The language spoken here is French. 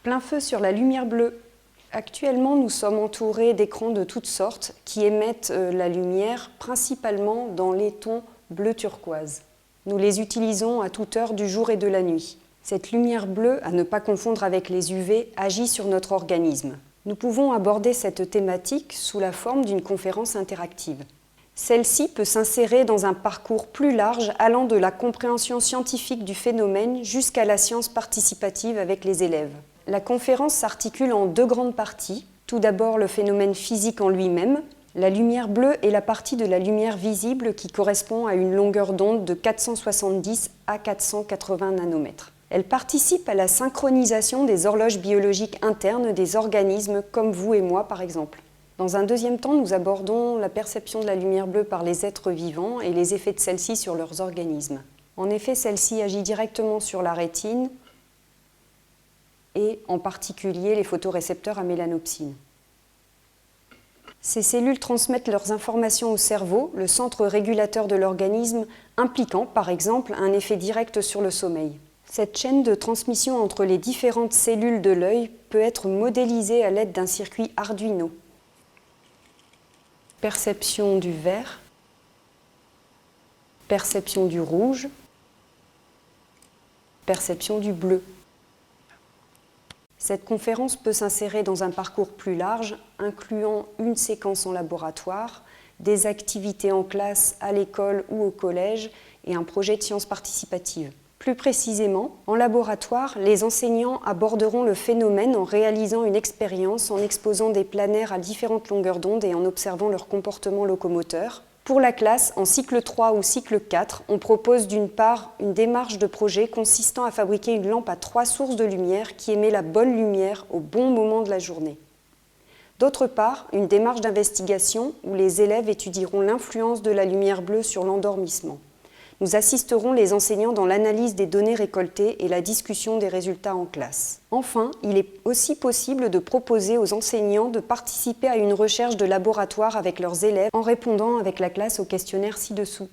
Plein feu sur la lumière bleue. Actuellement, nous sommes entourés d'écrans de toutes sortes qui émettent la lumière principalement dans les tons bleu turquoise. Nous les utilisons à toute heure du jour et de la nuit. Cette lumière bleue, à ne pas confondre avec les UV, agit sur notre organisme. Nous pouvons aborder cette thématique sous la forme d'une conférence interactive. Celle-ci peut s'insérer dans un parcours plus large allant de la compréhension scientifique du phénomène jusqu'à la science participative avec les élèves. La conférence s'articule en deux grandes parties. Tout d'abord, le phénomène physique en lui-même. La lumière bleue est la partie de la lumière visible qui correspond à une longueur d'onde de 470 à 480 nanomètres. Elle participe à la synchronisation des horloges biologiques internes des organismes comme vous et moi par exemple. Dans un deuxième temps, nous abordons la perception de la lumière bleue par les êtres vivants et les effets de celle-ci sur leurs organismes. En effet, celle-ci agit directement sur la rétine et en particulier les photorécepteurs à mélanopsine. Ces cellules transmettent leurs informations au cerveau, le centre régulateur de l'organisme, impliquant par exemple un effet direct sur le sommeil. Cette chaîne de transmission entre les différentes cellules de l'œil peut être modélisée à l'aide d'un circuit Arduino. Perception du vert, perception du rouge, perception du bleu. Cette conférence peut s'insérer dans un parcours plus large, incluant une séquence en laboratoire, des activités en classe, à l'école ou au collège et un projet de sciences participatives. Plus précisément, en laboratoire, les enseignants aborderont le phénomène en réalisant une expérience, en exposant des planaires à différentes longueurs d'onde et en observant leur comportement locomoteur. Pour la classe, en cycle 3 ou cycle 4, on propose d'une part une démarche de projet consistant à fabriquer une lampe à 3 sources de lumière qui émet la bonne lumière au bon moment de la journée. D'autre part, une démarche d'investigation où les élèves étudieront l'influence de la lumière bleue sur l'endormissement. Nous assisterons les enseignants dans l'analyse des données récoltées et la discussion des résultats en classe. Enfin, il est aussi possible de proposer aux enseignants de participer à une recherche de laboratoire avec leurs élèves en répondant avec la classe au questionnaire ci-dessous.